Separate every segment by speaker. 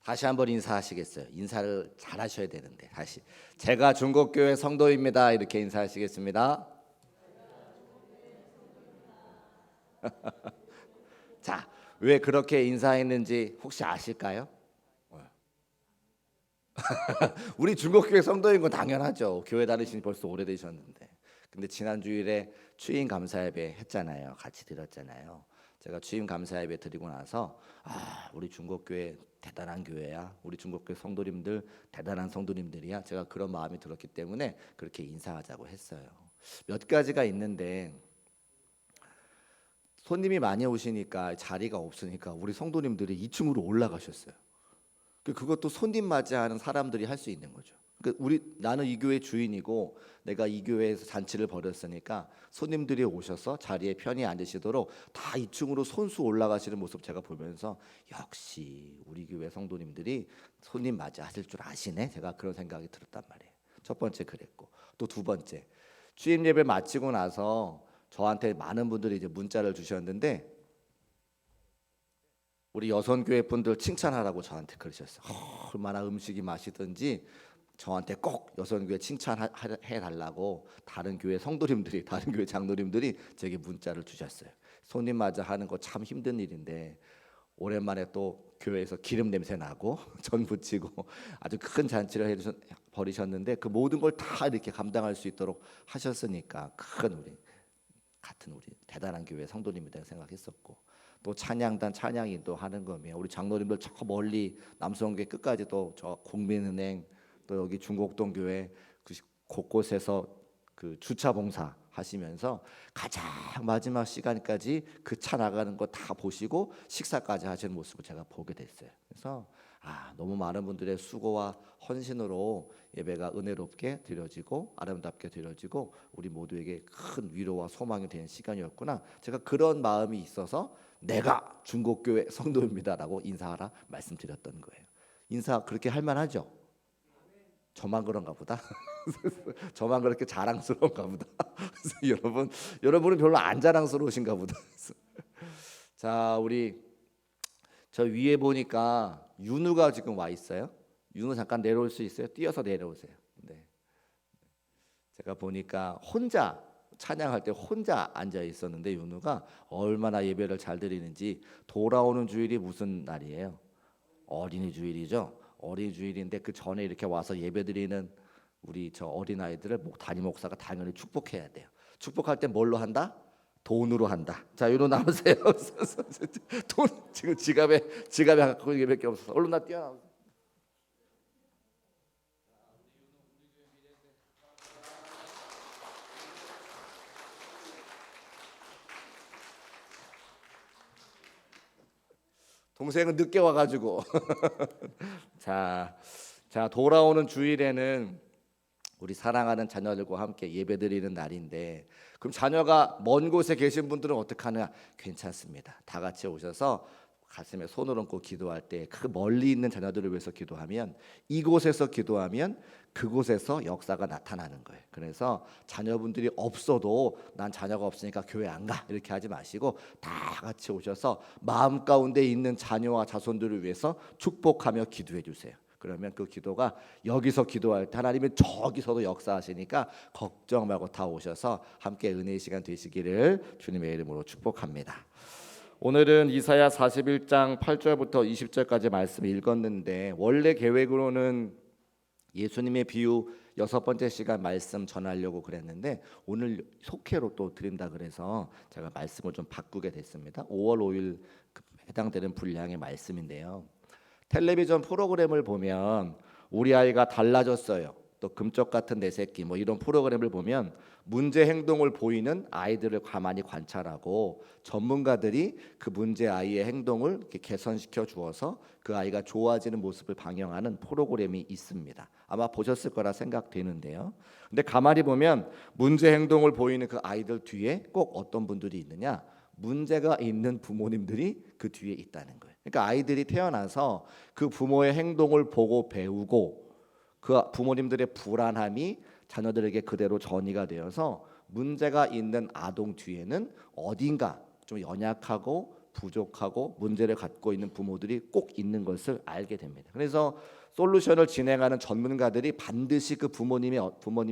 Speaker 1: 다시 한번 인사하시겠어요? 인사를 잘 하셔야 되는데 다시 제가 중국교회 성도입니다 이렇게 인사하시겠습니다. 자, 왜 그렇게 인사했는지 혹시 아실까요? 우리 중국교회 성도인 건 당연하죠. 교회 다니신 지 벌써 오래되셨는데. 근데 지난 주일에 추임 감사 예배 했잖아요. 같이 드렸잖아요. 제가 추임 감사 예배 드리고 나서 우리 중국교회 대단한 교회야. 우리 중국교회 성도님들 대단한 성도님들이야. 제가 그런 마음이 들었기 때문에 그렇게 인사하자고 했어요. 몇 가지가 있는데 손님이 많이 오시니까 자리가 없으니까 우리 성도님들이 2층으로 올라가셨어요. 그것도 손님 맞이하는 사람들이 할 수 있는 거죠. 나는 이 교회 주인이고 내가 이 교회에서 잔치를 벌였으니까 손님들이 오셔서 자리에 편히 앉으시도록 다 2층으로 손수 올라가시는 모습 제가 보면서 역시 우리 교회 성도님들이 손님 맞이하실 줄 아시네. 제가 그런 생각이 들었단 말이에요. 첫 번째 그랬고 또 두 번째 주임 예배 마치고 나서 저한테 많은 분들이 이제 문자를 주셨는데 우리 여선교회 분들 칭찬하라고 저한테 그러셨어요. 얼마나 음식이 맛있든지 저한테 꼭 여선교회 칭찬해 달라고 다른 교회 성도님들이 다른 교회 장로님들이 제게 문자를 주셨어요. 손님 맞아 하는 거 참 힘든 일인데 오랜만에 또 교회에서 기름 냄새 나고 전 부치고 아주 큰 잔치를 벌이셨는데 그 모든 걸 다 이렇게 감당할 수 있도록 하셨으니까 같은 우리 대단한 교회 성도님이다 생각했었고 또 찬양단 찬양이 또 하는 거며 우리 장로님들 저 멀리 남성교회 끝까지 또 저 국민은행 또 여기 중곡동 교회 그 곳곳에서 그 주차 봉사 하시면서 가장 마지막 시간까지 그 차 나가는 거 다 보시고 식사까지 하시는 모습을 제가 보게 됐어요. 그래서 너무 많은 분들의 수고와 헌신으로 예배가 은혜롭게 드려지고 아름답게 드려지고 우리 모두에게 큰 위로와 소망이 되는 시간이었구나. 제가 그런 마음이 있어서 내가 중국교회 성도입니다라고 인사하라 말씀드렸던 거예요. 인사 그렇게 할 만하죠? 저만 그런가 보다. 저만 그렇게 자랑스러운가 보다. 여러분은 별로 안 자랑스러우신가 보다. 자, 우리 저 위에 보니까 윤우가 지금 와 있어요. 윤우 잠깐 내려올 수 있어요? 뛰어서 내려오세요. 네. 제가 보니까 혼자 찬양할 때 혼자 앉아 있었는데 윤우가 얼마나 예배를 잘 드리는지. 돌아오는 주일이 무슨 날이에요? 어린이 주일이죠. 어린이 주일인데 그 전에 이렇게 와서 예배 드리는 우리 저 어린 아이들을 담임 목사가 당연히 축복해야 돼요. 축복할 때 뭘로 한다? 돈으로 한다. 자, 윤우 나오세요. 돈 지금 지갑에 갖고 이게밖에 없어서 얼른 나 뛰어나오세요. 동생은 늦게 와가지고 자 돌아오는 주일에는 우리 사랑하는 자녀들과 함께 예배드리는 날인데 그럼 자녀가 먼 곳에 계신 분들은 어떻게 하느냐? 괜찮습니다. 다 같이 오셔서 가슴에 손을 얹고 기도할 때 그 멀리 있는 자녀들을 위해서 기도하면 이곳에서 기도하면 그곳에서 역사가 나타나는 거예요. 그래서 자녀분들이 없어도 난 자녀가 없으니까 교회 안 가 이렇게 하지 마시고 다 같이 오셔서 마음 가운데 있는 자녀와 자손들을 위해서 축복하며 기도해 주세요. 그러면 그 기도가 여기서 기도할 때 하나님은 저기서도 역사하시니까 걱정 말고 다 오셔서 함께 은혜의 시간 되시기를 주님의 이름으로 축복합니다. 오늘은 이사야 41장 8절부터 20절까지 말씀 읽었는데 원래 계획으로는 예수님의 비유 6번째 시간 말씀 전하려고 그랬는데 오늘 속회로 또 드린다 그래서 제가 말씀을 좀 바꾸게 됐습니다. 5월 5일 해당되는 분량의 말씀인데요. 텔레비전 프로그램을 보면 우리 아이가 달라졌어요. 또 금쪽 같은 내 새끼 이런 프로그램을 보면 문제 행동을 보이는 아이들을 가만히 관찰하고 전문가들이 그 문제 아이의 행동을 이렇게 개선시켜 주어서 그 아이가 좋아지는 모습을 방영하는 프로그램이 있습니다. 아마 보셨을 거라 생각되는데요. 근데 가만히 보면 문제 행동을 보이는 그 아이들 뒤에 꼭 어떤 분들이 있느냐? 문제가 있는 부모님들이 그 뒤에 있다는 거예요. 그러니까 아이들이 태어나서 그 부모의 행동을 보고 배우고 그 부모님들의 불안함이 자녀들에게 그대로 전이가 되어서 문제가 있는 아동 뒤에는 어딘가 좀 연약하고 부족하고 문제를 갖고 있는 부모들이 꼭 있는 것을 알게 됩니다. 그래서 솔루션을 진행하는 전문가들이 반드시 그 부모님이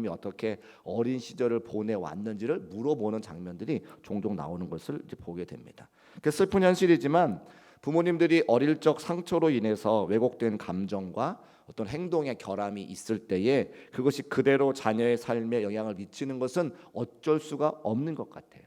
Speaker 1: 어떻게 어린 시절을 보내왔는지를 물어보는 장면들이 종종 나오는 것을 이제 보게 됩니다. 그 슬픈 현실이지만 부모님들이 어릴 적 상처로 인해서 왜곡된 감정과 어떤 행동의 결함이 있을 때에 그것이 그대로 자녀의 삶에 영향을 미치는 것은 어쩔 수가 없는 것 같아요.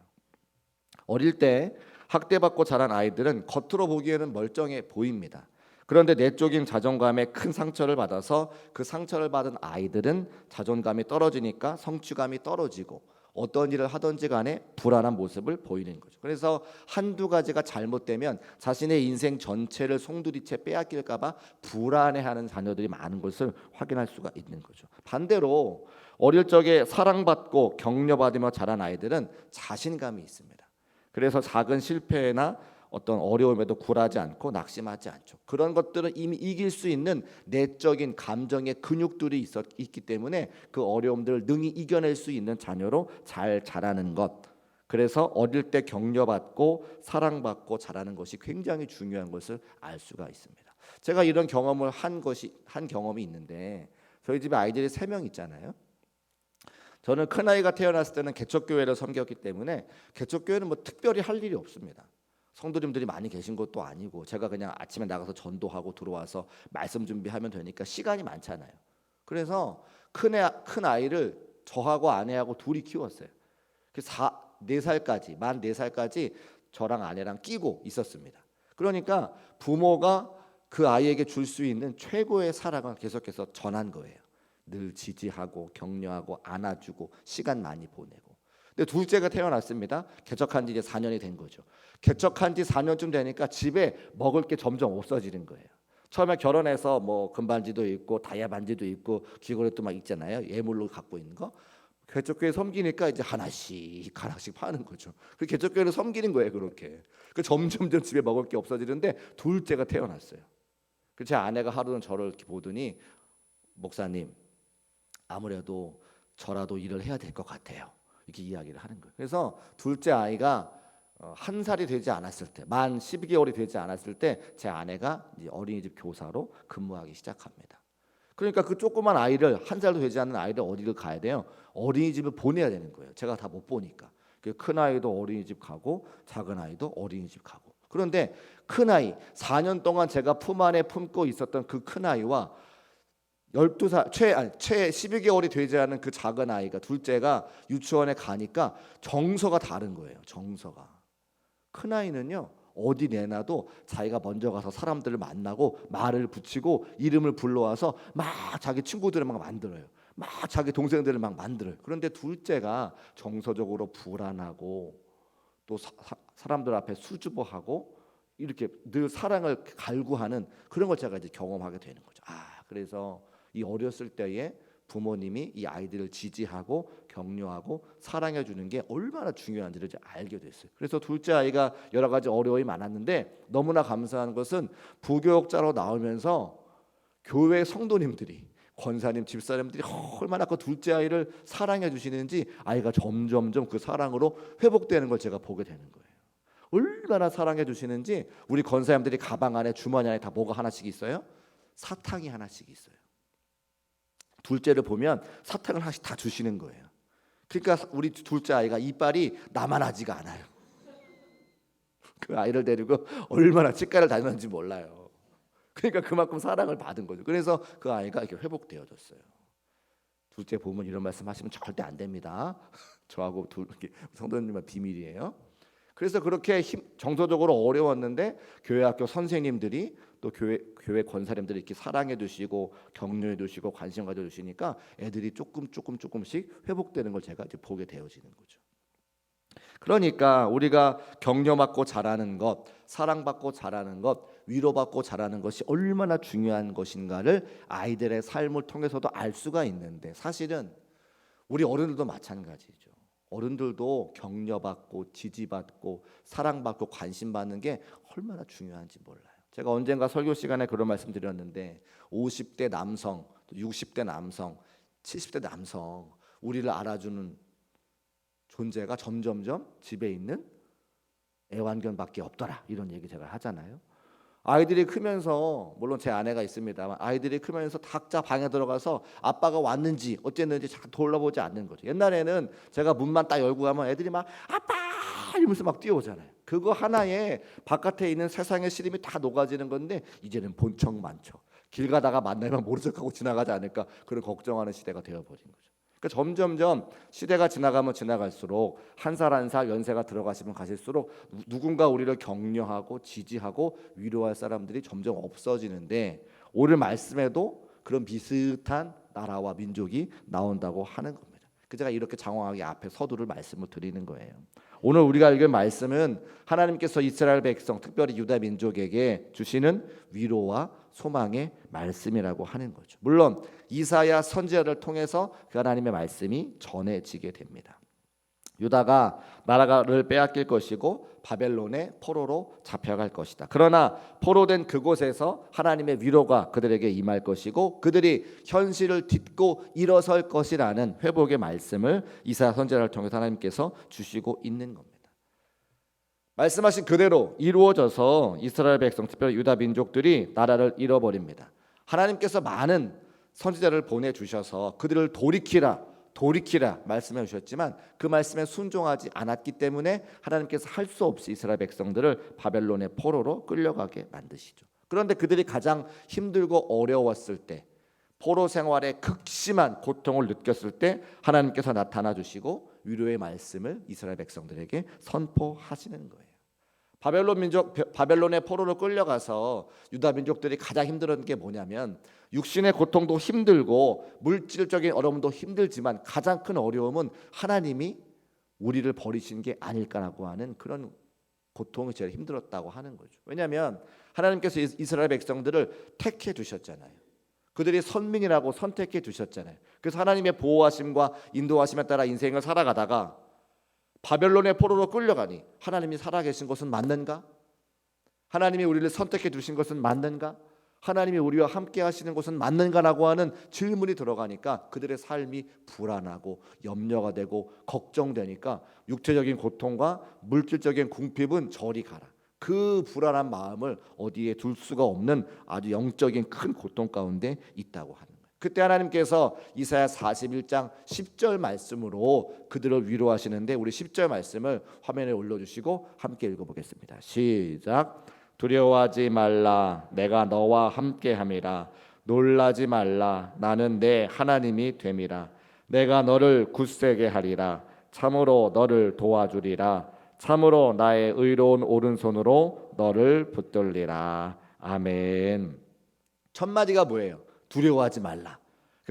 Speaker 1: 어릴 때 학대받고 자란 아이들은 겉으로 보기에는 멀쩡해 보입니다. 그런데 내적인 자존감에 큰 상처를 받아서 그 상처를 받은 아이들은 자존감이 떨어지니까 성취감이 떨어지고 어떤 일을 하든지 간에 불안한 모습을 보이는 거죠. 그래서 한두 가지가 잘못되면 자신의 인생 전체를 송두리째 빼앗길까 봐 불안해하는 자녀들이 많은 것을 확인할 수가 있는 거죠. 반대로 어릴 적에 사랑받고 격려받으며 자란 아이들은 자신감이 있습니다. 그래서 작은 실패나 어떤 어려움에도 굴하지 않고 낙심하지 않죠. 그런 것들은 이미 이길 수 있는 내적인 감정의 근육들이 있기 때문에 그 어려움들을 능히 이겨낼 수 있는 자녀로 잘 자라는 것. 그래서 어릴 때 격려받고 사랑받고 자라는 것이 굉장히 중요한 것을 알 수가 있습니다. 제가 이런 경험을 한 경험이 있는데 저희 집에 아이들이 3명 있잖아요. 저는 큰아이가 태어났을 때는 개척교회를 섬겼기 때문에 개척교회는 뭐 특별히 할 일이 없습니다. 성도님들이 많이 계신 것도 아니고 제가 그냥 아침에 나가서 전도하고 들어와서 말씀 준비하면 되니까 시간이 많잖아요. 그래서 큰 아이를 저하고 아내하고 둘이 키웠어요. 만 4살까지 저랑 아내랑 끼고 있었습니다. 그러니까 부모가 그 아이에게 줄 수 있는 최고의 사랑을 계속해서 전한 거예요. 늘 지지하고 격려하고 안아주고 시간 많이 보내고. 근데 둘째가 태어났습니다. 개척한 지 이제 4년이 된 거죠. 개척한 지 4년쯤 되니까 집에 먹을 게 점점 없어지는 거예요. 처음에 결혼해서 뭐 금반지도 있고 다이아 반지도 있고 귀걸이도 막 있잖아요. 예물로 갖고 있는 거. 개척교회 섬기니까 이제 하나씩 파는 거죠. 그 개척교회를 섬기는 거예요, 그렇게. 그 점점점 집에 먹을 게 없어지는데 둘째가 태어났어요. 그 제 아내가 하루는 저를 이렇게 보더니 목사님, 아무래도 저라도 일을 해야 될 것 같아요. 이렇게 이야기를 하는 거예요. 그래서 둘째 아이가 1살이 되지 않았을 때, 만 12개월이 되지 않았을 때 제 아내가 이제 어린이집 교사로 근무하기 시작합니다. 그러니까 그 조그만 아이를 1살도 되지 않는 아이를 어디를 가야 돼요? 어린이집을 보내야 되는 거예요. 제가 다 못 보니까. 큰 아이도 어린이집 가고 작은 아이도 어린이집 가고. 그런데 큰 아이 4년 동안 제가 품 안에 품고 있었던 그 큰 아이와 12살 최 12개월이 되지 않은 그 작은 아이가 둘째가 유치원에 가니까 정서가 다른 거예요. 정서가. 큰 아이는요. 어디 내놔도 자기가 먼저 가서 사람들을 만나고 말을 붙이고 이름을 불러와서 막 자기 친구들을 막 만들어요. 막 자기 동생들을 막 만들어요. 그런데 둘째가 정서적으로 불안하고 또 사람들 앞에 수줍어하고 이렇게 늘 사랑을 갈구하는 그런 걸 제가 이제 경험하게 되는 거죠. 그래서 이 어렸을 때에 부모님이 이 아이들을 지지하고 격려하고 사랑해 주는 게 얼마나 중요한지를 이제 알게 됐어요. 그래서 둘째 아이가 여러 가지 어려움이 많았는데 너무나 감사한 것은 부교육자로 나오면서 교회 성도님들이 권사님, 집사님들이 얼마나 그 둘째 아이를 사랑해 주시는지 아이가 점점점 그 사랑으로 회복되는 걸 제가 보게 되는 거예요. 얼마나 사랑해 주시는지 우리 권사님들이 가방 안에 주머니 안에 다 뭐가 하나씩 있어요? 사탕이 하나씩 있어요. 둘째를 보면 사탕을 하나씩 다 주시는 거예요. 그러니까 우리 둘째 아이가 이빨이 나만하지가 않아요. 그 아이를 데리고 얼마나 치과를 다녔는지 몰라요. 그러니까 그만큼 사랑을 받은 거죠. 그래서 그 아이가 이렇게 회복되어졌어요. 둘째 보면 이런 말씀하시면 절대 안 됩니다. 저하고 성도님만 비밀이에요. 그래서 그렇게 정서적으로 어려웠는데 교회 학교 선생님들이 또 교회 권사님들이 이렇게 사랑해 주시고 격려해 주시고 관심 가져 주시니까 애들이 조금씩 회복되는 걸 제가 이제 보게 되어지는 거죠. 그러니까 우리가 격려받고 자라는 것, 사랑받고 자라는 것, 위로받고 자라는 것이 얼마나 중요한 것인가를 아이들의 삶을 통해서도 알 수가 있는데 사실은 우리 어른들도 마찬가지죠. 어른들도 격려받고 지지받고 사랑받고 관심받는 게 얼마나 중요한지 몰라요. 제가 언젠가 설교 시간에 그런 말씀 드렸는데 50대 남성, 60대 남성, 70대 남성 우리를 알아주는 존재가 점점점 집에 있는 애완견밖에 없더라 이런 얘기 제가 하잖아요. 아이들이 크면서 물론 제 아내가 있습니다만 아이들이 크면서 각자 방에 들어가서 아빠가 왔는지 어쨌는지 잘 돌아보지 않는 거죠. 옛날에는 제가 문만 딱 열고 가면 애들이 막 아빠 이러면서 막 뛰어오잖아요. 그거 하나에 바깥에 있는 세상의 시름이 다 녹아지는 건데 이제는 본청 많죠. 길 가다가 만나면 모른 척하고 지나가지 않을까 그런 걱정하는 시대가 되어버린 거죠. 그러니까 점점점 시대가 지나가면 지나갈수록 한 살 한 살 연세가 들어가시면 가실수록 누군가 우리를 격려하고 지지하고 위로할 사람들이 점점 없어지는데 오늘 말씀에도 그런 비슷한 나라와 민족이 나온다고 하는 겁니다. 그 제가 이렇게 장황하게 앞에 서두를 말씀을 드리는 거예요. 오늘 우리가 읽은 말씀은 하나님께서 이스라엘 백성 특별히 유다 민족에게 주시는 위로와 소망의 말씀이라고 하는 거죠. 물론 이사야 선지자를 통해서 그 하나님의 말씀이 전해지게 됩니다. 유다가 나라를 빼앗길 것이고 바벨론의 포로로 잡혀갈 것이다. 그러나 포로된 그곳에서 하나님의 위로가 그들에게 임할 것이고 그들이 현실을 딛고 일어설 것이라는 회복의 말씀을 이사야 선지자를 통해서 하나님께서 주시고 있는 겁니다. 말씀하신 그대로 이루어져서 이스라엘 백성 특별히 유다 민족들이 나라를 잃어버립니다. 하나님께서 많은 선지자를 보내주셔서 그들을 돌이키라 말씀해 주셨지만 그 말씀에 순종하지 않았기 때문에 하나님께서 할 수 없이 이스라엘 백성들을 바벨론의 포로로 끌려가게 만드시죠. 그런데 그들이 가장 힘들고 어려웠을 때 포로 생활의 극심한 고통을 느꼈을 때 하나님께서 나타나 주시고 위로의 말씀을 이스라엘 백성들에게 선포하시는 거예요. 바벨론의 포로로 끌려가서 유다 민족들이 가장 힘들었던 게 뭐냐면 육신의 고통도 힘들고 물질적인 어려움도 힘들지만 가장 큰 어려움은 하나님이 우리를 버리신 게 아닐까라고 하는 그런 고통이 제일 힘들었다고 하는 거죠. 왜냐하면 하나님께서 이스라엘 백성들을 택해 두셨잖아요. 그들이 선민이라고 선택해 두셨잖아요. 그래서 하나님의 보호하심과 인도하심에 따라 인생을 살아가다가 바벨론의 포로로 끌려가니 하나님이 살아계신 것은 맞는가? 하나님이 우리를 선택해 두신 것은 맞는가? 하나님이 우리와 함께 하시는 것은 맞는가라고 하는 질문이 들어가니까 그들의 삶이 불안하고 염려가 되고 걱정되니까 육체적인 고통과 물질적인 궁핍은 저리 가라. 그 불안한 마음을 어디에 둘 수가 없는 아주 영적인 큰 고통 가운데 있다고 하는 거예요. 그때 하나님께서 이사야 41장 10절 말씀으로 그들을 위로하시는데 우리 10절 말씀을 화면에 올려주시고 함께 읽어보겠습니다. 시작. 두려워하지 말라 내가 너와 함께함이라. 놀라지 말라 나는 내 하나님이 됨이라. 내가 너를 굳세게 하리라. 참으로 너를 도와주리라. 참으로 나의 의로운 오른손으로 너를 붙들리라. 아멘. 첫 마디가 뭐예요? 두려워하지 말라.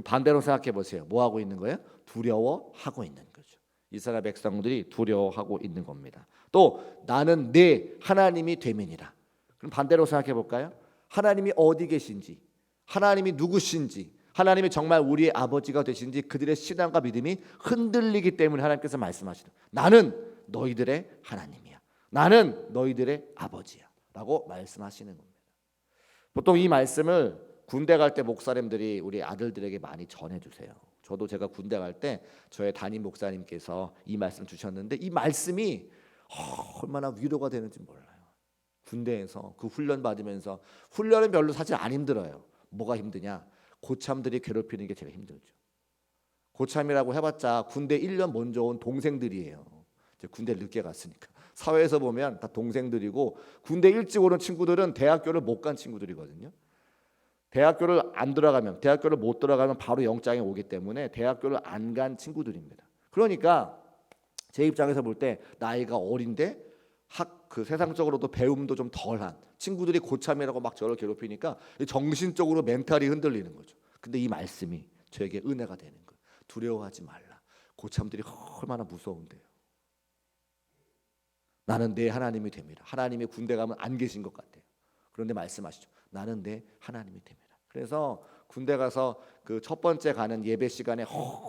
Speaker 1: 반대로 생각해 보세요. 뭐 하고 있는 거예요? 두려워하고 있는 거죠. 이스라엘 백성들이 두려워하고 있는 겁니다. 또 나는 내 하나님이 됨이니라. 그럼 반대로 생각해 볼까요? 하나님이 어디 계신지, 하나님이 누구신지, 하나님이 정말 우리의 아버지가 되신지 그들의 신앙과 믿음이 흔들리기 때문에 하나님께서 말씀하시는 나는 너희들의 하나님이야. 나는 너희들의 아버지야. 라고 말씀하시는 겁니다. 보통 이 말씀을 군대 갈 때 목사님들이 우리 아들들에게 많이 전해주세요. 저도 제가 군대 갈 때 저의 담임 목사님께서 이 말씀 주셨는데 이 말씀이 얼마나 위로가 되는지 몰라요. 군대에서 그 훈련 받으면서 훈련은 별로 사실 안 힘들어요. 뭐가 힘드냐? 고참들이 괴롭히는 게 제일 힘들죠. 고참이라고 해봤자 군대 1년 먼저 온 동생들이에요. 이제 군대 늦게 갔으니까. 사회에서 보면 다 동생들이고 군대 일찍 오는 친구들은 대학교를 못 간 친구들이거든요. 대학교를 못 들어가면 바로 영장이 오기 때문에 대학교를 안 간 친구들입니다. 그러니까 제 입장에서 볼 때 나이가 어린데 그 세상적으로도 배움도 좀 덜한 친구들이 고참이라고 막 저를 괴롭히니까 정신적으로 멘탈이 흔들리는 거죠. 근데 이 말씀이 저에게 은혜가 되는 거예요. 두려워하지 말라. 고참들이 얼마나 무서운데요. 나는 내 하나님이 됩니다. 하나님이 군대 가면 안 계신 것 같아요. 그런데 말씀하시죠. 나는 내 하나님이 됩니다. 그래서 군대 가서 그 첫 번째 가는 예배 시간에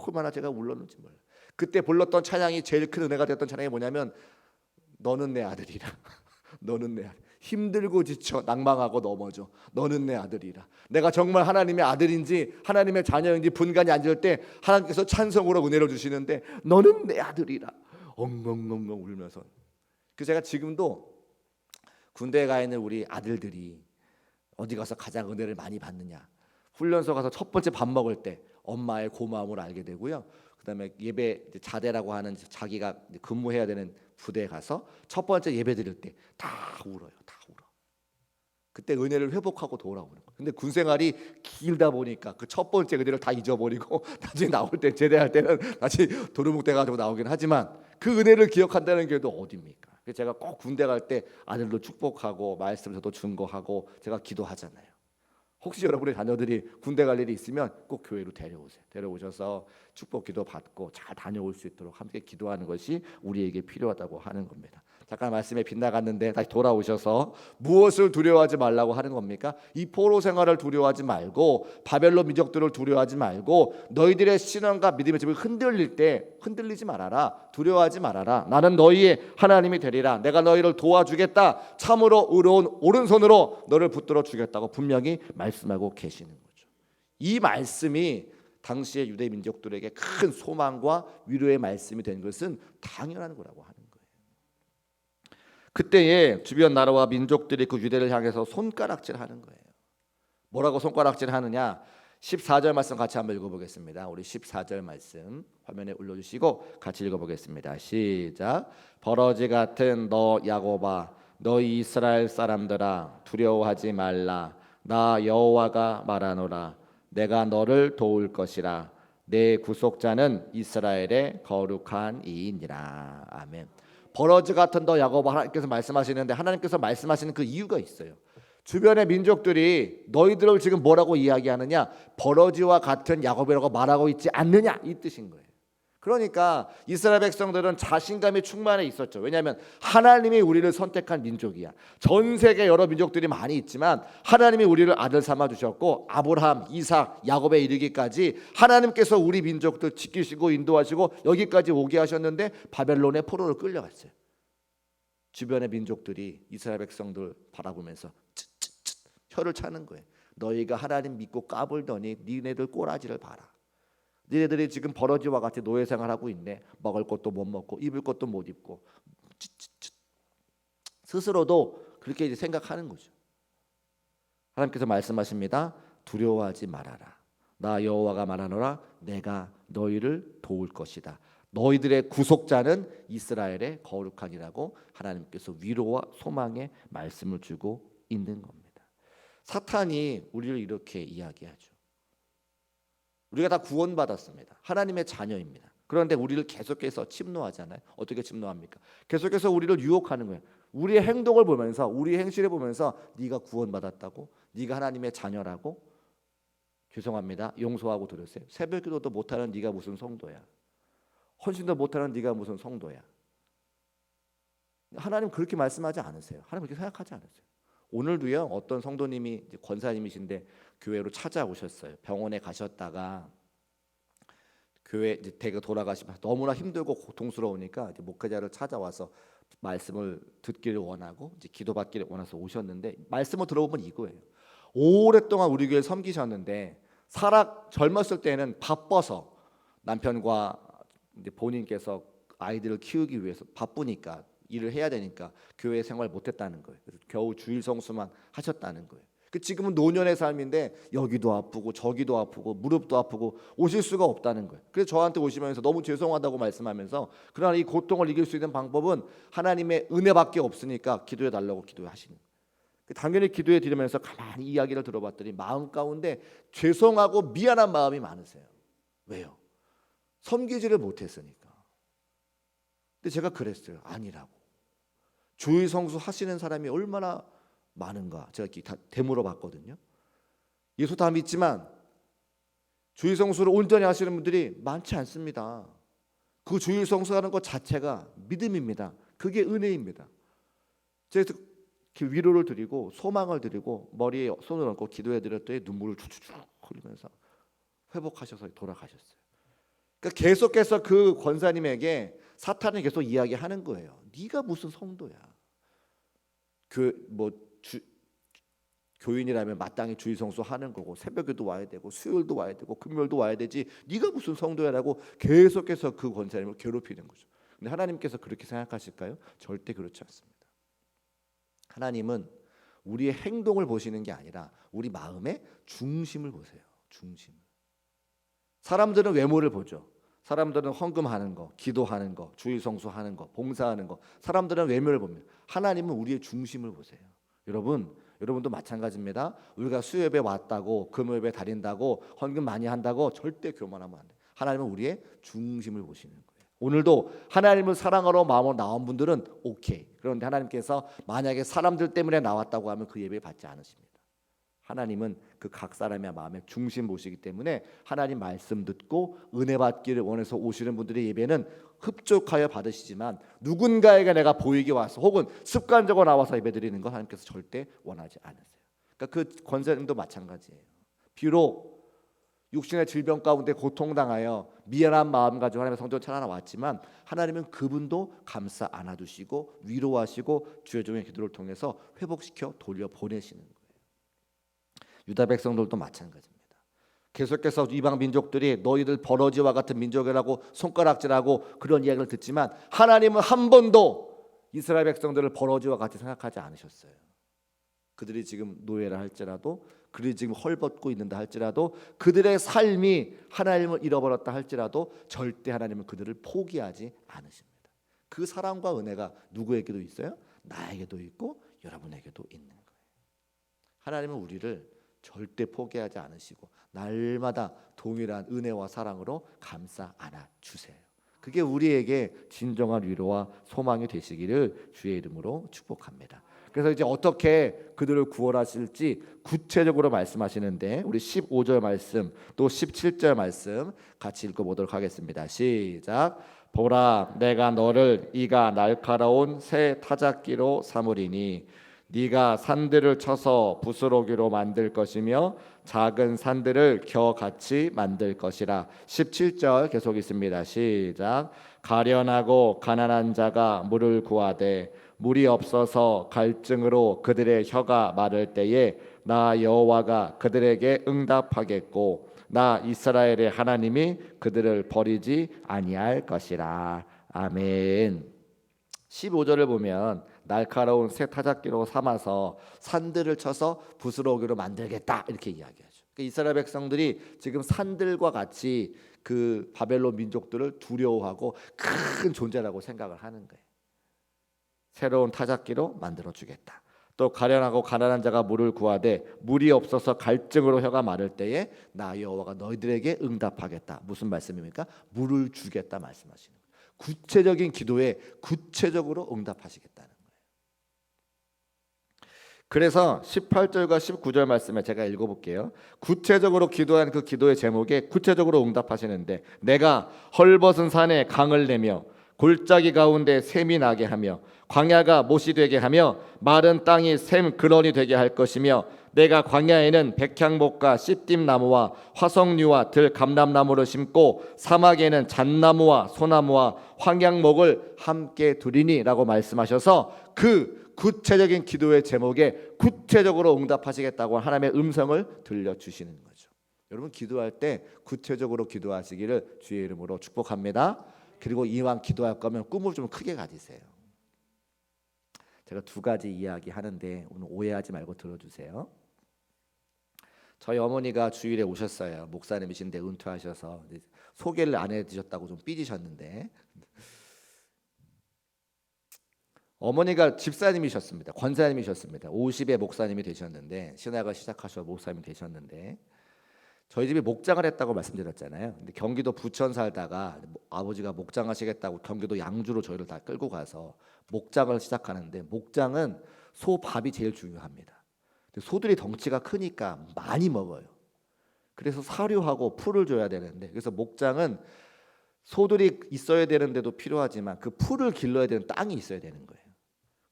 Speaker 1: 얼마나 제가 울렀는지 몰라요. 그때 불렀던 찬양이 제일 큰 은혜가 됐던 찬양이 뭐냐면 너는 내 아들이라. 너는 내 아들. 힘들고 지쳐 낭망하고 넘어져. 너는 내 아들이라. 내가 정말 하나님의 아들인지 하나님의 자녀인지 분간이 안 될 때 하나님께서 찬성으로 은혜를 주시는데 너는 내 아들이라. 엉엉엉엉 울면서 그 제가 지금도 군대에 가 있는 우리 아들들이 어디 가서 가장 은혜를 많이 받느냐, 훈련소 가서 첫 번째 밥 먹을 때 엄마의 고마움을 알게 되고요. 그다음에 예배 자대라고 하는 자기가 근무해야 되는 부대에 가서 첫 번째 예배 드릴 때 다 울어요. 다 울어. 그때 은혜를 회복하고 돌아오는 거예요. 근데 군 생활이 길다 보니까 그 첫 번째 은혜를 다 잊어버리고 나중에 나올 때 제대할 때는 다시 도루묵대 가지고 나오긴 하지만 그 은혜를 기억한다는 게 또 어딥니까? 그래서 제가 꼭 군대 갈 때 아들도 축복하고 말씀 저도 증거하고 제가 기도하잖아요. 혹시 여러분의 자녀들이 군대 갈 일이 있으면 꼭 교회로 데려오세요. 데려오셔서 축복 기도 받고 잘 다녀올 수 있도록 함께 기도하는 것이 우리에게 필요하다고 하는 겁니다. 잠깐 말씀에 빗나갔는데 다시 돌아오셔서 무엇을 두려워하지 말라고 하는 겁니까? 이 포로 생활을 두려워하지 말고 바벨론 민족들을 두려워하지 말고 너희들의 신앙과 믿음의 집을 흔들릴 때 흔들리지 말아라. 두려워하지 말아라. 나는 너희의 하나님이 되리라. 내가 너희를 도와주겠다. 참으로 의로운 오른손으로 너를 붙들어 주겠다고 분명히 말씀하고 계시는 거죠. 이 말씀이 당시의 유대 민족들에게 큰 소망과 위로의 말씀이 된 것은 당연한 거라고 하는 거예요. 그때에 주변 나라와 민족들이 그 유대를 향해서 손가락질하는 거예요. 뭐라고 손가락질하느냐? 14절 말씀 같이 한번 읽어보겠습니다. 우리 14절 말씀 화면에 올려주시고 같이 읽어보겠습니다. 시작. 버러지 같은 너 야곱아, 너희 이스라엘 사람들아, 두려워하지 말라. 나 여호와가 말하노라. 내가 너를 도울 것이라. 내 구속자는 이스라엘의 거룩한 이이니라. 아멘. 버러지 같은 너 야곱아, 하나님께서 말씀하시는데 하나님께서 말씀하시는 그 이유가 있어요. 주변의 민족들이 너희들을 지금 뭐라고 이야기하느냐? 버러지와 같은 야곱이라고 말하고 있지 않느냐? 이 뜻인 거예요. 그러니까 이스라엘 백성들은 자신감이 충만해 있었죠. 왜냐하면 하나님이 우리를 선택한 민족이야. 전 세계 여러 민족들이 많이 있지만 하나님이 우리를 아들 삼아 주셨고 아브라함, 이삭, 야곱에 이르기까지 하나님께서 우리 민족들 지키시고 인도하시고 여기까지 오게 하셨는데 바벨론의 포로로 끌려갔어요. 주변의 민족들이 이스라엘 백성들 바라보면서 쯧쯧쯧 혀를 차는 거예요. 너희가 하나님 믿고 까불더니 니네들 꼬라지를 봐라. 니네들이 지금 버러지와 같이 노예 생활하고 있네. 먹을 것도 못 먹고 입을 것도 못 입고 스스로도 그렇게 이제 생각하는 거죠. 하나님께서 말씀하십니다. 두려워하지 말아라. 나 여호와가 말하노라. 내가 너희를 도울 것이다. 너희들의 구속자는 이스라엘의 거룩한이라고 하나님께서 위로와 소망의 말씀을 주고 있는 겁니다. 사탄이 우리를 이렇게 이야기하죠. 우리가 다 구원받았습니다. 하나님의 자녀입니다. 그런데 우리를 계속해서 침노하잖아요. 어떻게 침노합니까? 계속해서 우리를 유혹하는 거예요. 우리의 행동을 보면서, 우리의 행실을 보면서 네가 구원받았다고? 네가 하나님의 자녀라고? 죄송합니다. 용서하고 드렸어요. 새벽기도도 못하는 네가 무슨 성도야? 헌신도 못하는 네가 무슨 성도야? 하나님 그렇게 말씀하지 않으세요. 하나님 그렇게 생각하지 않으세요. 오늘도요. 어떤 성도님이 권사님이신데 교회로 찾아오셨어요. 병원에 가셨다가 교회 이제 댁에 돌아가시면 너무나 힘들고 고통스러우니까 이제 목회자를 찾아와서 말씀을 듣기를 원하고 이제 기도받기를 원해서 오셨는데 말씀을 들어보면 이거예요. 오랫동안 우리 교회 섬기셨는데 젊었을 때는 바빠서 남편과 이제 본인께서 아이들을 키우기 위해서 바쁘니까 일을 해야 되니까 교회 생활 못했다는 거예요. 그래서 겨우 주일 성수만 하셨다는 거예요. 지금은 노년의 삶인데 여기도 아프고 저기도 아프고 무릎도 아프고 오실 수가 없다는 거예요. 그래서 저한테 오시면서 너무 죄송하다고 말씀하면서 그러나 이 고통을 이길 수 있는 방법은 하나님의 은혜밖에 없으니까 기도해 달라고 기도하시는 거예요. 당연히 기도해 드리면서 가만히 이야기를 들어봤더니 마음 가운데 죄송하고 미안한 마음이 많으세요. 왜요? 섬기지를 못했으니까. 근데 제가 그랬어요. 아니라고. 주일 성수 하시는 사람이 얼마나 많은가 제가 다 되물어봤거든요. 예수 다 믿지만 주일 성수를 온전히 하시는 분들이 많지 않습니다. 그 주일 성수하는 것 자체가 믿음입니다. 그게 은혜입니다. 그래서 위로를 드리고 소망을 드리고 머리에 손을 얹고 기도해 드렸더니 눈물을 쭉쭉쭉 흘리면서 회복하셔서 돌아가셨어요. 그러니까 계속해서 그 권사님에게 사탄이 계속 이야기하는 거예요. 네가 무슨 성도야? 교인이라면 마땅히 주일 성수 하는 거고 새벽에도 와야 되고 수요일도 와야 되고 금요일도 와야 되지. 네가 무슨 성도야라고 계속해서 그 권사님을 괴롭히는 거죠. 근데 하나님께서 그렇게 생각하실까요? 절대 그렇지 않습니다. 하나님은 우리의 행동을 보시는 게 아니라 우리 마음의 중심을 보세요. 중심을. 사람들은 외모를 보죠. 사람들은 헌금하는 거, 기도하는 거, 주일 성수하는 거, 봉사하는 거. 사람들은 외모를 봅니다. 하나님은 우리의 중심을 보세요. 여러분도 마찬가지입니다. 우리가 수요예배 왔다고, 금요예배 다닌다고, 헌금 많이 한다고 절대 교만하면 안 돼요. 하나님은 우리의 중심을 보시는 거예요. 오늘도 하나님을 사랑하러 마음으로 나온 분들은 오케이. 그런데 하나님께서 만약에 사람들 때문에 나왔다고 하면 그 예배 받지 않으십니다. 하나님은 그 각 사람의 마음의 중심 보시기 때문에 하나님 말씀 듣고 은혜 받기를 원해서 오시는 분들의 예배는 흡족하여 받으시지만 누군가에게 내가 보이게 와서 혹은 습관적으로 나와서 예배드리는 건 하나님께서 절대 원하지 않으세요. 그러니까 그 권사님도 마찬가지예요. 비록 육신의 질병 가운데 고통당하여 미안한 마음 가지고 하나님의 성전 찾아 왔지만 하나님은 그분도 감싸 안아주시고 위로하시고 주의 종의 기도를 통해서 회복시켜 돌려보내시는 거예요. 유다 백성들도 마찬가지입니다. 계속해서 이방 민족들이 너희들 버러지와 같은 민족이라고 손가락질하고 그런 이야기를 듣지만 하나님은 한 번도 이스라엘 백성들을 버러지와 같이 생각하지 않으셨어요. 그들이 지금 노예라 할지라도, 그들이 지금 헐벗고 있는다 할지라도, 그들의 삶이 하나님을 잃어버렸다 할지라도 절대 하나님은 그들을 포기하지 않으십니다. 그 사랑과 은혜가 누구에게도 있어요? 나에게도 있고 여러분에게도 있는 거예요. 하나님은 우리를 절대 포기하지 않으시고 날마다 동일한 은혜와 사랑으로 감싸 안아 주세요. 그게 우리에게 진정한 위로와 소망이 되시기를 주의 이름으로 축복합니다. 그래서 이제 어떻게 그들을 구원하실지 구체적으로 말씀하시는데 우리 15절 말씀 또 17절 말씀 같이 읽어보도록 하겠습니다. 시작. 보라, 내가 너를 이가 날카로운 새 타작기로 삼으리니 네가 산들을 쳐서 부스러기로 만들 것이며 작은 산들을 겨같이 만들 것이라. 17절 계속 있습니다. 시작. 가련하고 가난한 자가 물을 구하되 물이 없어서 갈증으로 그들의 혀가 마를 때에 나 여호와가 그들에게 응답하겠고 나 이스라엘의 하나님이 그들을 버리지 아니할 것이라. 아멘. 15절을 보면 날카로운 새 타작기로 삼아서 산들을 쳐서 부스러기로 만들겠다 이렇게 이야기하죠. 그러니까 이스라엘 백성들이 지금 산들과 같이 그 바벨론 민족들을 두려워하고 큰 존재라고 생각을 하는 거예요. 새로운 타작기로 만들어 주겠다. 또 가련하고 가난한 자가 물을 구하되 물이 없어서 갈증으로 혀가 마를 때에 나 여호와가 너희들에게 응답하겠다. 무슨 말씀입니까? 물을 주겠다 말씀하시는 거예요. 구체적인 기도에 구체적으로 응답하시겠다는 거예요. 그래서 18절과 19절 말씀에 제가 읽어볼게요. 구체적으로 기도한 그 기도의 제목에 구체적으로 응답하시는데 내가 헐벗은 산에 강을 내며 골짜기 가운데 샘이 나게 하며 광야가 못이 되게 하며 마른 땅이 샘 근원이 되게 할 것이며 내가 광야에는 백향목과 씨띠나무와 화석류와 들감람나무를 심고 사막에는 잣나무와 소나무와 황양목을 함께 두리니 라고 말씀하셔서 그 구체적인 기도의 제목에 구체적으로 응답하시겠다고 하나님의 음성을 들려주시는 거죠. 여러분 기도할 때 구체적으로 기도하시기를 주의 이름으로 축복합니다. 그리고 이왕 기도할 거면 꿈을 좀 크게 가지세요. 제가 두 가지 이야기 하는데 오늘 오해하지 말고 들어주세요. 저희 어머니가 주일에 오셨어요. 목사님이신데 은퇴하셔서 소개를 안 해주셨다고 좀 삐지셨는데 어머니가 집사님이셨습니다. 권사님이셨습니다. 50에 목사님이 되셨는데 신학을 시작하셔서 목사님이 되셨는데 저희 집이 목장을 했다고 말씀드렸잖아요. 근데 경기도 부천 살다가 아버지가 목장하시겠다고 경기도 양주로 저희를 다 끌고 가서 목장을 시작하는데 목장은 소밥이 제일 중요합니다. 소들이 덩치가 크니까 많이 먹어요. 그래서 사료하고 풀을 줘야 되는데 그래서 목장은 소들이 있어야 되는데도 필요하지만 그 풀을 길러야 되는 땅이 있어야 되는 거예요.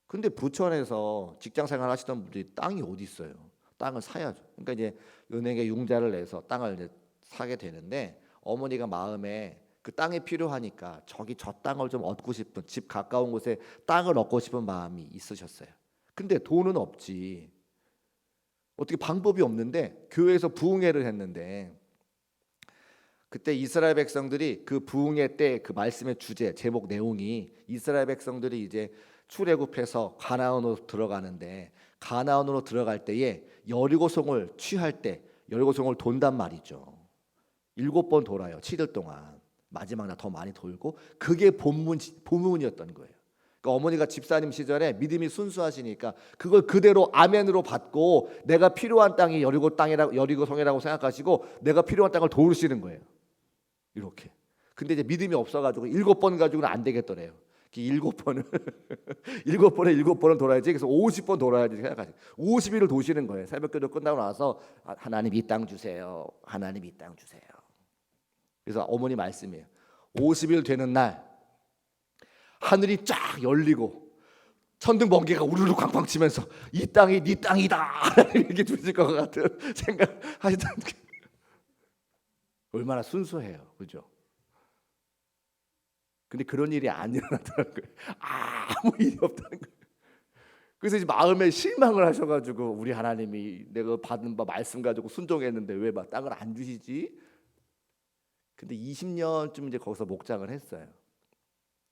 Speaker 1: 근데 부천에서 직장생활 하시던 분들이 땅이 어디 있어요? 땅을 사야죠. 그러니까 이제 은행에 융자를 내서 땅을 이제 사게 되는데 어머니가 마음에 그 땅이 필요하니까 저기 저 땅을 좀 얻고 싶은 집 가까운 곳에 땅을 얻고 싶은 마음이 있으셨어요. 근데 돈은 없지. 어떻게 방법이 없는데 교회에서 부흥회를 했는데 그때 이스라엘 백성들이 그 부흥의 때 그 말씀의 주제 제목 내용이 이스라엘 백성들이 이제 출애굽해서 가나안으로 들어가는데 가나안으로 들어갈 때에 여리고성을 취할 때 여리고성을 돈단 말이죠. 7번 돌아요. 7일 동안. 마지막 날 더 많이 돌고 그게 본문이었던 거예요. 그러니까 어머니가 집사님 시절에 믿음이 순수하시니까 그걸 그대로 아멘으로 받고 내가 필요한 땅이 여리고성이라고 생각하시고 내가 필요한 땅을 도우시는 거예요. 이렇게. 근데 이제 믿음이 없어가지고 7번 가지고는 안 되겠더래요. 7번을 7번을 돌아야지. 그래서 50번 돌아야지 생각하지. 50일을 도시는 거예요. 새벽기도 끝나고 나서 하나님 이 땅 주세요. 하나님 이 땅 주세요. 그래서 어머니 말씀이에요. 50일 되는 날 하늘이 쫙 열리고 천둥 번개가 우르르 쾅쾅 치면서 이 땅이 네 땅이다 이렇게 주실 것 같은 생각하시던 게 얼마나 순수해요, 그죠? 근데 그런 일이 안 일어나더라는 거예요. 아무 일이 없다는 거예요. 그래서 이제 마음에 실망을 하셔가지고 우리 하나님이 내가 받은 바 말씀 가지고 순종했는데 왜 막 땅을 안 주시지? 근데 20년쯤 이제 거기서 목장을 했어요.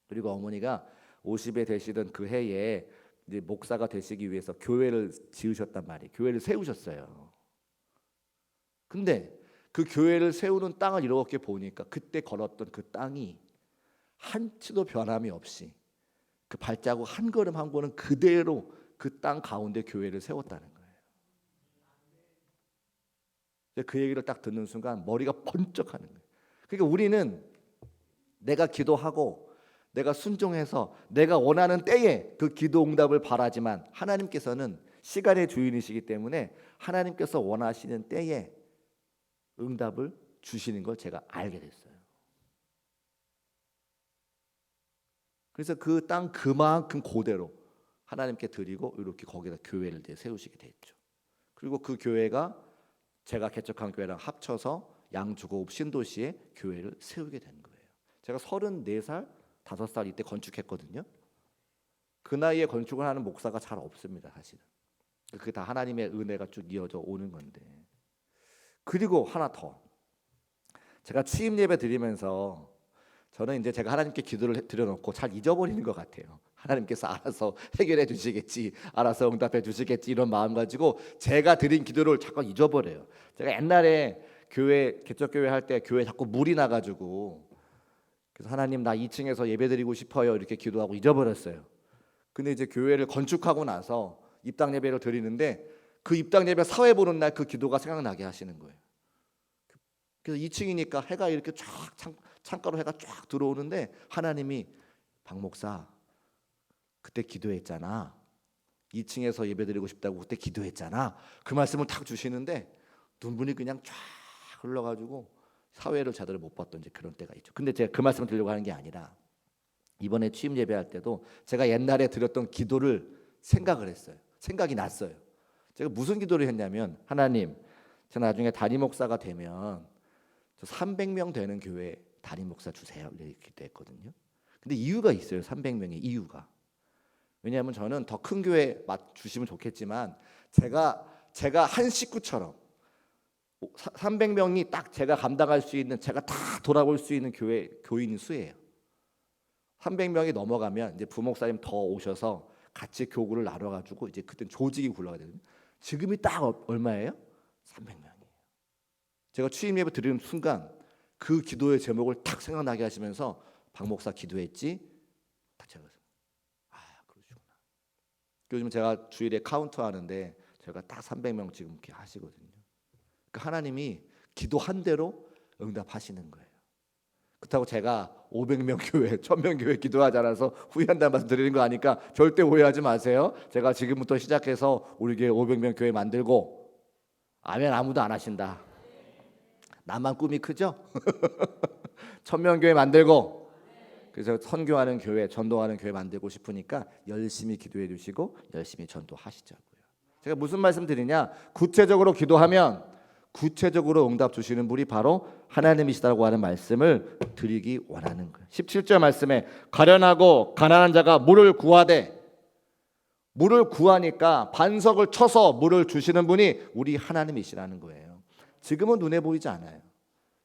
Speaker 1: 그리고 어머니가 50에 되시던 그 해에 이제 목사가 되시기 위해서 교회를 지으셨단 말이에요. 교회를 세우셨어요. 근데 그 교회를 세우는 땅을 이렇게 보니까 그때 걸었던 그 땅이 한치도 변함이 없이 그 발자국 한 걸음 한 걸음 그대로 그 땅 가운데 교회를 세웠다는 거예요. 그 얘기를 딱 듣는 순간 머리가 번쩍하는 거예요. 그러니까 우리는 내가 기도하고 내가 순종해서 내가 원하는 때에 그 기도 응답을 바라지만 하나님께서는 시간의 주인이시기 때문에 하나님께서 원하시는 때에 응답을 주시는 걸 제가 알게 됐어요. 그래서 그 땅 그만큼 그대로 하나님께 드리고 이렇게 거기다 교회를 세우시게 됐죠. 그리고 그 교회가 제가 개척한 교회랑 합쳐서 양주고읍 신도시에 교회를 세우게 된 거예요. 제가 34살, 5살 이때 건축했거든요. 그 나이에 건축을 하는 목사가 잘 없습니다, 사실은. 그게 다 하나님의 은혜가 쭉 이어져 오는 건데. 그리고 하나 더. 제가 취임 예배 드리면서 저는 이제 제가 하나님께 기도를 드려놓고 잘 잊어버리는 것 같아요. 하나님께서 알아서 해결해 주시겠지, 알아서 응답해 주시겠지 이런 마음 가지고 제가 드린 기도를 자꾸 잊어버려요. 제가 옛날에 교회 개척교회 할 때 교회 자꾸 물이 나가지고 그래서 하나님 나 2층에서 예배드리고 싶어요 이렇게 기도하고 잊어버렸어요. 근데 이제 교회를 건축하고 나서 입당 예배를 드리는데 그 입당 예배 사회 보는 날 그 기도가 생각나게 하시는 거예요. 그래서 2층이니까 해가 이렇게 쫙 창가로 해가 쫙 들어오는데 하나님이 박 목사 그때 기도했잖아. 2층에서 예배드리고 싶다고 그때 기도했잖아. 그 말씀을 탁 주시는데 눈물이 그냥 쫙 흘러가지고 사회를 제대로 못 봤던 이제 그런 때가 있죠. 근데 제가 그 말씀을 드리려고 하는 게 아니라 이번에 취임 예배할 때도 제가 옛날에 드렸던 기도를 생각을 했어요. 생각이 났어요. 제가 무슨 기도를 했냐면 하나님, 제가 나중에 담임 목사가 되면 300명 되는 교회 담임 목사 주세요. 이렇게 기도했거든요. 근데 이유가 있어요. 300명의 이유가. 왜냐하면 저는 더 큰 교회 주시면 좋겠지만 제가 한 식구처럼 300명이 딱 제가 감당할 수 있는 제가 다 돌아볼 수 있는 교인 수예요. 300명이 넘어가면 이제 부목사님 더 오셔서 같이 교구를 나눠가지고 이제 그때 조직이 굴러가야 되거든요. 지금이 딱 얼마예요? 300명이에요. 제가 취임 예배 드리는 순간 그 기도의 제목을 딱 생각나게 하시면서 박 목사 기도했지? 딱 제가 그러시구나. 요즘 제가 주일에 카운트 하는데 제가 딱 300명 지금 이렇게 하시거든요. 그러니까 하나님이 기도한 대로 응답하시는 거예요. 그렇다고 제가 500명 교회, 1000명 교회 기도하지 않아서 후회한다는 말씀 드리는 거 아니까 절대 오해하지 마세요. 제가 지금부터 시작해서 우리 교회 500명 교회 만들고 아멘 아무도 안 하신다. 나만 꿈이 크죠? 1000명 교회 만들고 그래서 선교하는 교회, 전도하는 교회 만들고 싶으니까 열심히 기도해 주시고 열심히 전도하시자고요. 제가 무슨 말씀 드리냐? 구체적으로 기도하면 구체적으로 응답 주시는 분이 바로 하나님이시다고 하는 말씀을 드리기 원하는 거예요. 17절 말씀에 가련하고 가난한 자가 물을 구하되 물을 구하니까 반석을 쳐서 물을 주시는 분이 우리 하나님이시라는 거예요. 지금은 눈에 보이지 않아요.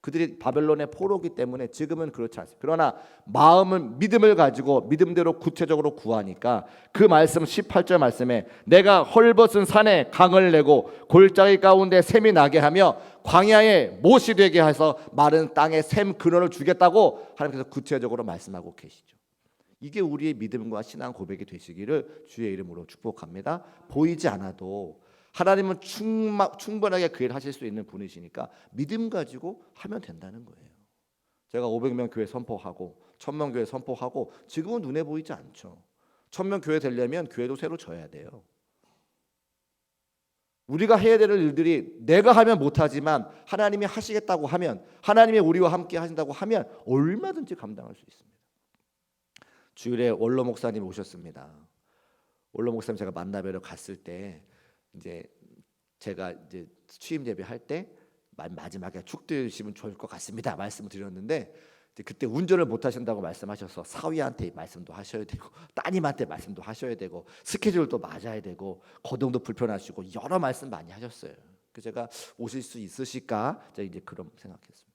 Speaker 1: 그들이 바벨론의 포로기 때문에 지금은 그렇지 않습니다. 그러나 마음은 믿음을 가지고 믿음대로 구체적으로 구하니까 그 말씀 18절 말씀에 내가 헐벗은 산에 강을 내고 골짜기 가운데 샘이 나게 하며 광야에 못이 되게 해서 마른 땅에 샘 근원을 주겠다고 하나님께서 구체적으로 말씀하고 계시죠. 이게 우리의 믿음과 신앙 고백이 되시기를 주의 이름으로 축복합니다. 보이지 않아도 하나님은 충분하게 그 일을 하실 수 있는 분이시니까 믿음 가지고 하면 된다는 거예요. 제가 500명 교회 선포하고 1000명 교회 선포하고 지금은 눈에 보이지 않죠. 1000명 교회 되려면 교회도 새로 져야 돼요. 우리가 해야 될 일들이 내가 하면 못하지만 하나님이 하시겠다고 하면, 하나님이 우리와 함께 하신다고 하면 얼마든지 감당할 수 있습니다. 주일에 원로 목사님 오셨습니다. 원로 목사님 제가 만나뵈러 갔을 때 이제 제가 이제 취임 예배할 때 마지막에 축도해주시면 좋을 것 같습니다 말씀을 드렸는데, 그때 운전을 못 하신다고 말씀하셔서 사위한테 말씀도 하셔야 되고 따님한테 말씀도 하셔야 되고 스케줄도 맞아야 되고 거동도 불편하시고 여러 말씀 많이 하셨어요. 그래서 제가 오실 수 있으실까 제가 이제 그런 생각했습니다.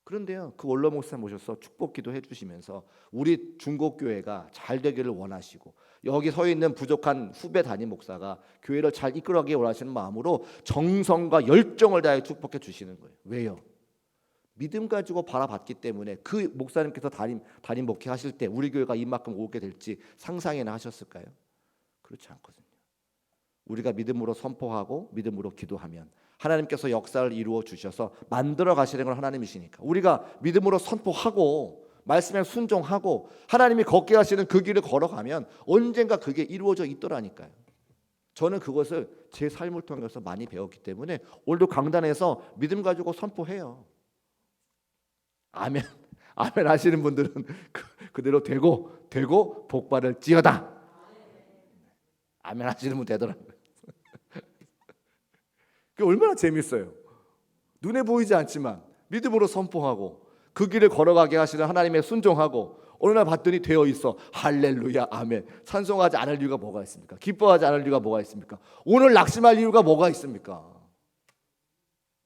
Speaker 1: 그런데요, 그 원로 목사님 모셔서 축복기도 해주시면서 우리 중국교회가 잘 되기를 원하시고 여기 서 있는 부족한 후배 담임 목사가 교회를 잘 이끌어가기 원하시는 마음으로 정성과 열정을 다해 축복해 주시는 거예요. 왜요? 믿음 가지고 바라봤기 때문에. 그 목사님께서 담임 목회하실 때 우리 교회가 이만큼 오게 될지 상상이나 하셨을까요? 그렇지 않거든요. 우리가 믿음으로 선포하고 믿음으로 기도하면 하나님께서 역사를 이루어 주셔서 만들어 가시는 건 하나님이시니까 우리가 믿음으로 선포하고 말씀에 순종하고 하나님이 걷게 하시는 그 길을 걸어가면 언젠가 그게 이루어져 있더라니까요. 저는 그것을 제 삶을 통해서 많이 배웠기 때문에 오늘도 강단에서 믿음 가지고 선포해요. 아멘. 아멘 하시는 분들은 그대로 되고 복받을 지어다. 아멘 하시는 분 되더라고요. 그게 얼마나 재밌어요. 눈에 보이지 않지만 믿음으로 선포하고 그 길을 걸어가게 하시는 하나님의 순종하고 어느 날 봤더니 되어 있어. 할렐루야 아멘. 찬송하지 않을 이유가 뭐가 있습니까? 기뻐하지 않을 이유가 뭐가 있습니까? 오늘 낙심할 이유가 뭐가 있습니까?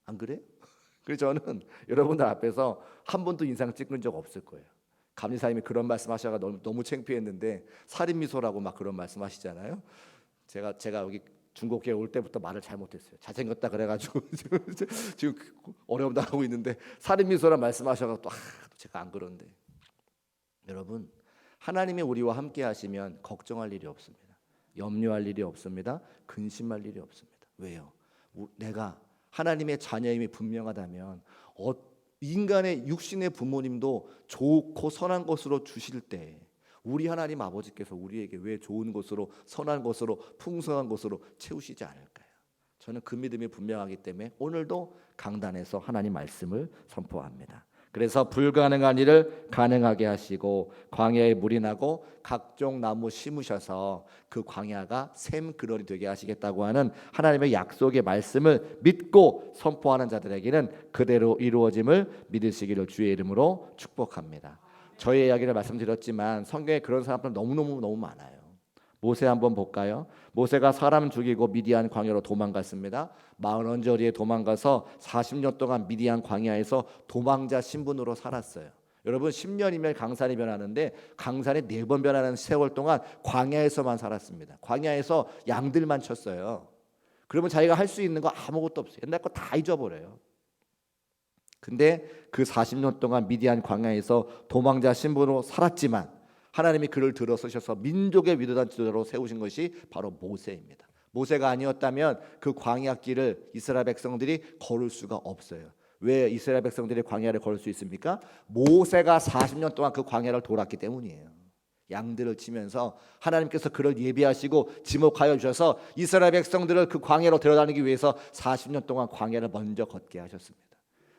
Speaker 1: 안 그래요? 그래서 저는 여러분들 앞에서 한 번도 인상 찍은 적 없을 거예요. 감리사님이 그런 말씀하셔가 너무 창피했는데 살인미소라고 막 그런 말씀하시잖아요. 제가 여기 중국교회 올 때부터 말을 잘못했어요. 잘생겼다 그래가지고 지금 어려움 당하고 있는데 살인미소란 말씀하셔가 또 제가 안 그런데. 여러분, 하나님이 우리와 함께 하시면 걱정할 일이 없습니다. 염려할 일이 없습니다. 근심할 일이 없습니다. 왜요? 내가 하나님의 자녀임이 분명하다면 인간의 육신의 부모님도 좋고 선한 것으로 주실 때 우리 하나님 아버지께서 우리에게 왜 좋은 것으로 선한 것으로 풍성한 것으로 채우시지 않을까요? 저는 그 믿음이 분명하기 때문에 오늘도 강단에서 하나님 말씀을 선포합니다. 그래서 불가능한 일을 가능하게 하시고 광야에 물이 나고 각종 나무 심으셔서 그 광야가 샘 근원이 되게 하시겠다고 하는 하나님의 약속의 말씀을 믿고 선포하는 자들에게는 그대로 이루어짐을 믿으시기를 주의 이름으로 축복합니다. 저의 이야기를 말씀드렸지만 성경에 그런 사람들 너무 많아요. 모세 한번 볼까요? 모세가 사람 죽이고 미디안 광야로 도망갔습니다. 40언저리에 도망가서 40년 동안 미디안 광야에서 도망자 신분으로 살았어요. 여러분 10년이면 강산이 변하는데 강산이 4번 변하는 세월 동안 광야에서만 살았습니다. 광야에서 양들만 쳤어요. 그러면 자기가 할 수 있는 거 아무것도 없어요. 옛날 거 다 잊어버려요. 근데 그 40년 동안 미디안 광야에서 도망자 신분으로 살았지만 하나님이 그를 들어 쓰셔서 민족의 위대한 지도자로 세우신 것이 바로 모세입니다. 모세가 아니었다면 그 광야 길을 이스라엘 백성들이 걸을 수가 없어요. 왜 이스라엘 백성들이 광야를 걸을 수 있습니까? 모세가 40년 동안 그 광야를 돌았기 때문이에요. 양들을 치면서 하나님께서 그를 예비하시고 지목하여 주셔서 이스라엘 백성들을 그 광야로 데려다니기 위해서 40년 동안 광야를 먼저 걷게 하셨습니다.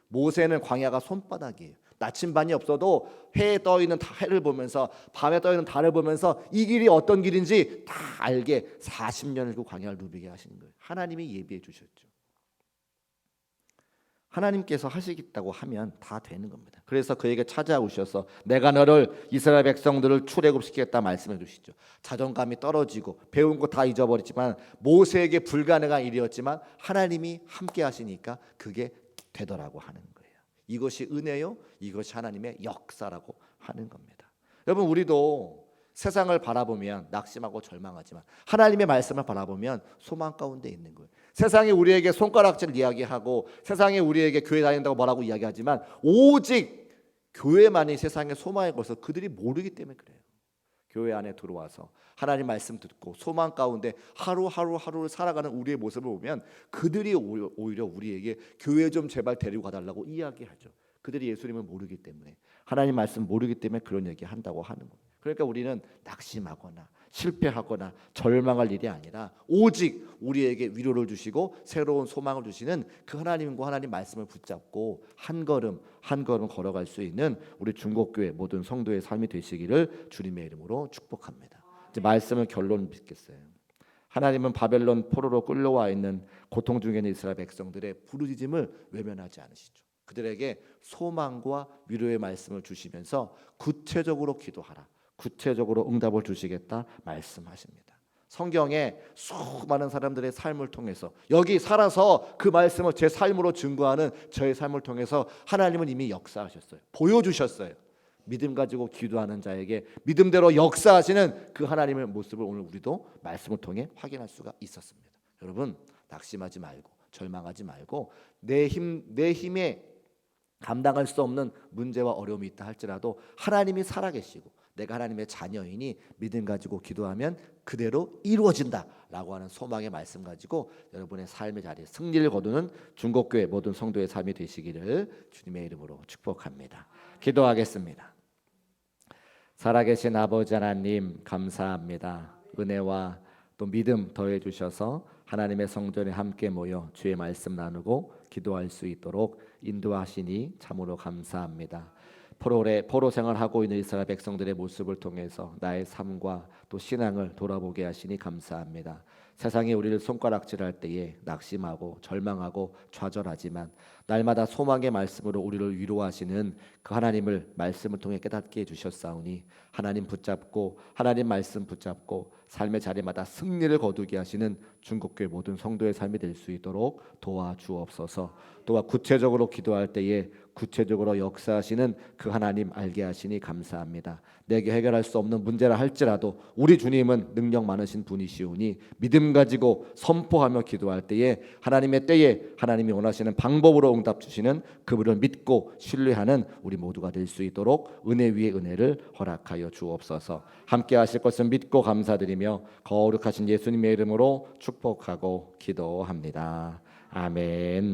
Speaker 1: 모세는 광야가 손바닥이에요. 나침반이 없어도 해에 떠 있는 해를 보면서 밤에 떠 있는 달을 보면서 이 길이 어떤 길인지 다 알게 40년을 그 광야를 누비게 하시는 거예요. 하나님이 예비해 주셨죠. 하나님께서 하시겠다고 하면 다 되는 겁니다. 그래서 그에게 찾아오셔서 내가 너를 이스라엘 백성들을 출애굽시키겠다 말씀해 주시죠. 자존감이 떨어지고 배운 거 다 잊어버렸지만 모세에게 불가능한 일이었지만 하나님이 함께 하시니까 그게 되더라고 하는 거예요. 이것이 은혜요, 이것이 하나님의 역사라고 하는 겁니다. 여러분, 우리도 세상을 바라보면 낙심하고 절망하지만 하나님의 말씀을 바라보면 소망 가운데 있는 거예요. 세상이 우리에게 손가락질 이야기하고 세상이 우리에게 교회 다닌다고 뭐라고 이야기하지만 오직 교회만이 세상의 소망의 것을 그들이 모르기 때문에 그래요. 교회 안에 들어와서 하나님 말씀 듣고 소망 가운데 하루를 살아가는 우리의 모습을 보면 그들이 오히려 우리에게 교회 좀 제발 데리고 가달라고 이야기하죠. 그들이 예수님을 모르기 때문에, 하나님 말씀 모르기 때문에 그런 얘기 한다고 하는 거예요. 그러니까 우리는 낙심하거나 실패하거나 절망할 일이 아니라 오직 우리에게 위로를 주시고 새로운 소망을 주시는 그 하나님과 하나님 말씀을 붙잡고 한 걸음 한 걸음 걸어갈 수 있는 우리 중곡교회 모든 성도의 삶이 되시기를 주님의 이름으로 축복합니다. 이제 말씀을 결론 빚겠어요. 하나님은 바벨론 포로로 끌려와 있는 고통 중에 있는 이스라엘 백성들의 부르짖음을 외면하지 않으시죠. 그들에게 소망과 위로의 말씀을 주시면서 구체적으로 기도하라, 구체적으로 응답을 주시겠다 말씀하십니다. 성경에 수많은 사람들의 삶을 통해서 여기 살아서 그 말씀을 제 삶으로 증거하는 저의 삶을 통해서 하나님은 이미 역사하셨어요. 보여주셨어요. 믿음 가지고 기도하는 자에게 믿음대로 역사하시는 그 하나님의 모습을 오늘 우리도 말씀을 통해 확인할 수가 있었습니다. 여러분, 낙심하지 말고 절망하지 말고 내 힘에 감당할 수 없는 문제와 어려움이 있다 할지라도 하나님이 살아계시고 내가 하나님의 자녀이니 믿음 가지고 기도하면 그대로 이루어진다라고 하는 소망의 말씀 가지고 여러분의 삶의 자리에 승리를 거두는 중곡교회 모든 성도의 삶이 되시기를 주님의 이름으로 축복합니다. 기도하겠습니다. 살아계신 아버지 하나님, 감사합니다. 은혜와 또 믿음 더해 주셔서 하나님의 성전에 함께 모여 주의 말씀 나누고 기도할 수 있도록 인도하시니 참으로 감사합니다. 포로 생활하고 있는 이스라엘 백성들의 모습을 통해서 나의 삶과 또 신앙을 돌아보게 하시니 감사합니다. 세상이 우리를 손가락질할 때에 낙심하고 절망하고 좌절하지만 날마다 소망의 말씀으로 우리를 위로하시는 그 하나님을 말씀을 통해 깨닫게 해주셨사오니 하나님 붙잡고 하나님 말씀 붙잡고 삶의 자리마다 승리를 거두게 하시는 중곡교회 모든 성도의 삶이 될 수 있도록 도와주옵소서. 또한 구체적으로 기도할 때에 구체적으로 역사하시는 그 하나님 알게 하시니 감사합니다. 내게 해결할 수 없는 문제라 할지라도 우리 주님은 능력 많으신 분이시오니 믿음 가지고 선포하며 기도할 때에 하나님의 때에 하나님이 원하시는 방법으로 응답 주시는 그분을 믿고 신뢰하는 우리 모두가 될 수 있도록 은혜 위에 은혜를 허락하여 주옵소서. 함께 하실 것을 믿고 감사드리며 거룩하신 예수님의 이름으로 축복하고 기도합니다. 아멘.